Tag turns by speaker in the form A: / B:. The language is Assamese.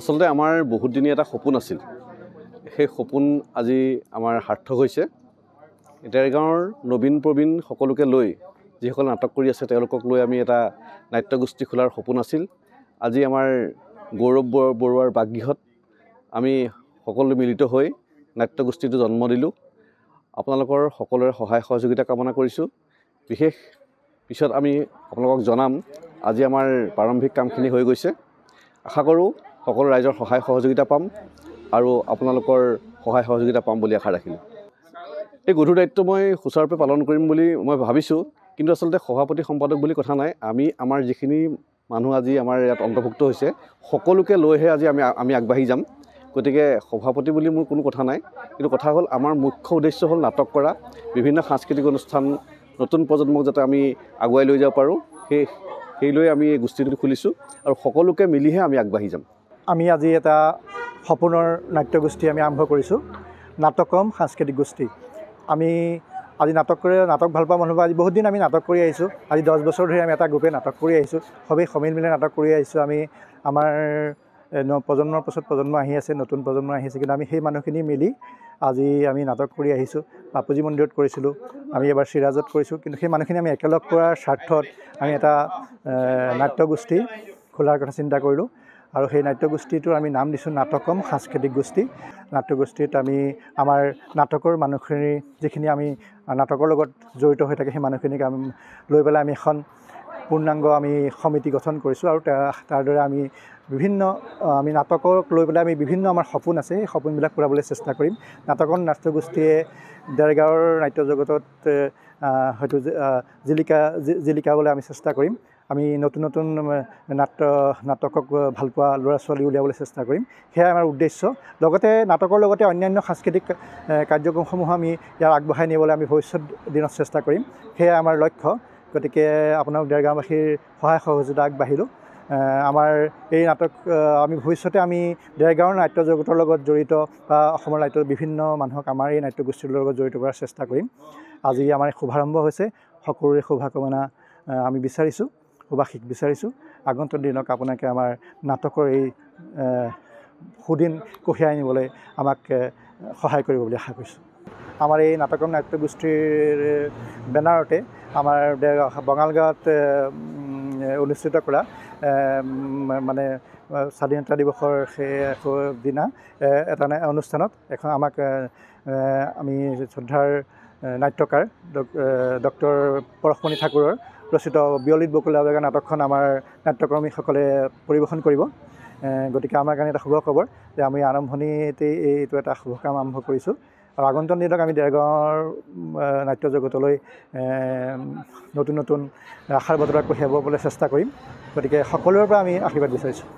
A: আচলতে আমাৰ বহুত দিনীয়া এটা সপোন আছিল। সেই সপোন আজি আমাৰ সাৰ্থক হৈছে। ডেৰগাঁৱৰ নবীন প্ৰবীণ সকলোকে লৈ যিসকল নাটক কৰি আছে তেওঁলোকক লৈ আমি এটা নাট্যগোষ্ঠী খোলাৰ সপোন আছিল। আজি আমাৰ গৌৰৱ বৰুৱাৰ বাসগৃহত আমি সকলো মিলিত হৈ নাট্যগোষ্ঠীটো জন্ম দিলোঁ। আপোনালোকৰ সকলোৰে সহায় সহযোগিতা কামনা কৰিছোঁ। বিশেষ পিছত আমি আপোনালোকক জনাম আজি আমাৰ প্ৰাৰম্ভিক কামখিনি হৈ গৈছে। আশা কৰোঁ সকলো ৰাইজৰ সহায় সহযোগিতা পাম আৰু আপোনালোকৰ সহায় সহযোগিতা পাম বুলি আশা ৰাখিলোঁ। এই গধুৰ দায়িত্ব মই সুচাৰুৰূপে পালন কৰিম বুলি মই ভাবিছোঁ, কিন্তু আচলতে সভাপতি সম্পাদক বুলি কথা নাই। আমাৰ যিখিনি মানুহ আজি আমাৰ ইয়াত অন্তৰ্ভুক্ত হৈছে সকলোকে লৈহে আজি আমি আগবাঢ়ি যাম। গতিকে সভাপতি বুলি মোৰ কোনো কথা নাই, কিন্তু কথা হ'ল আমাৰ মুখ্য উদ্দেশ্য হ'ল নাটক কৰা, বিভিন্ন সাংস্কৃতিক অনুষ্ঠান নতুন প্ৰজন্মক যাতে আমি আগুৱাই লৈ যাব পাৰোঁ, সেইলৈ আমি এই গোষ্ঠীটো খুলিছোঁ আৰু সকলোকে মিলিহে আমি আগবাঢ়ি যাম।
B: আমি আজি এটা সপোনৰ নাট্যগোষ্ঠী আমি আৰম্ভ কৰিছোঁ, নাটকম সাংস্কৃতিক গোষ্ঠী। আমি আজি নাটক ভাল পোৱা মানুহ আজি বহুত দিন আমি নাটক কৰি আহিছোঁ। আজি 10 বছৰ ধৰি আমি এটা গ্ৰুপে নাটক কৰি আহিছোঁ, সবেই সমিল মিলে নাটক কৰি আহিছোঁ। আমি আমাৰ প্ৰজন্মৰ পাছত প্ৰজন্ম আহি আছে, নতুন প্ৰজন্ম আহি আছে, কিন্তু আমি সেই মানুহখিনি মিলি আজি আমি নাটক কৰি আহিছোঁ। বাপুজী মন্দিৰত কৰিছিলোঁ, আমি এবাৰ চিৰাজত কৰিছোঁ, কিন্তু সেই মানুহখিনি আমি একেলগ কৰাৰ স্বাৰ্থত আমি এটা নাট্যগোষ্ঠী খোলাৰ কথা চিন্তা কৰিলোঁ আৰু সেই নাট্যগোষ্ঠীটোৰ আমি নাম দিছোঁ নাটকম সাংস্কৃতিক গোষ্ঠী। নাট্যগোষ্ঠীত আমি আমাৰ নাটকৰ মানুহখিনি যিখিনি আমি নাটকৰ লগত জড়িত হৈ থাকে সেই মানুহখিনিক আমি লৈ পেলাই আমি এখন পূৰ্ণাংগ আমি সমিতি গঠন কৰিছোঁ আৰু তাৰ দৰে আমি আমি নাটকক লৈ পেলাই আমি বিভিন্ন আমাৰ সপোন আছে, সেই সপোনবিলাক পূৰাবলৈ চেষ্টা কৰিম। নাটকৰ নাট্যগোষ্ঠীয়ে ডেৰগাঁৱৰ নাট্য জগতত হয়তো জিলিকাবলৈ আমি চেষ্টা কৰিম। আমি নতুন নতুন নাটকক ভাল পোৱা ল'ৰা ছোৱালী উলিয়াবলৈ চেষ্টা কৰিম, সেয়াই আমাৰ উদ্দেশ্য। লগতে নাটকৰ লগতে অন্যান্য সাংস্কৃতিক কাৰ্যক্ৰমসমূহ আমি ইয়াৰ আগবঢ়াই নিবলৈ আমি ভৱিষ্যত দিনত চেষ্টা কৰিম, সেয়াই আমাৰ লক্ষ্য। গতিকে আপোনালোক ডেৰগাঁওবাসীৰ সহায় সহযোগিতা আগবাঢ়িলোঁ। আমাৰ এই নাটক আমি ভৱিষ্যতে আমি ডেৰগাঁৱৰ নাট্য জগতৰ লগত জড়িত বা অসমৰ নাট্যৰ বিভিন্ন মানুহক আমাৰ এই নাট্যগোষ্ঠীৰ লগত জড়িত কৰাৰ চেষ্টা কৰিম। আজি আমাৰ শুভাৰম্ভ হৈছে, সকলোৰে শুভকামনা আমি বিচাৰিছোঁ, শুভাশীষ বিচাৰিছোঁ। আগন্তুক দিনক আপোনালোকে আমাৰ নাটকৰ এই সুদিন কঢ়িয়াই আনিবলৈ আমাক সহায় কৰিব বুলি আশা কৰিছোঁ। আমাৰ এই নাটকম নাট্যগোষ্ঠীৰ বেনাৰতে আমাৰ বঙালগাঁৱত অনুষ্ঠিত কৰা মানে স্বাধীনতা দিৱসৰ সেই দিনা এটা অনুষ্ঠানত আমাক আমি শ্ৰদ্ধাৰ নাট্যকাৰ ডক্টৰ পৰশমণি ঠাকুৰৰ ৰচিত বিয়লিত বকুল আৱেগা নাটকখন আমাৰ নাট্যকৰ্মীসকলে পৰিৱেশন কৰিব। গতিকে আমাৰ কাৰণে এটা শুভ খবৰ যে আমি আৰম্ভণিতেই এইটো এটা শুভ কাম আৰম্ভ কৰিছোঁ আৰু আগন্তুক দিনক আমি ডেৰগাঁৱৰ নাট্য জগতলৈ নতুন নতুন আশাৰ বতৰা কঢ়িয়াবলৈ চেষ্টা কৰিম। গতিকে সকলোৰে পৰা আমি আশীৰ্বাদ বিচাৰিছোঁ।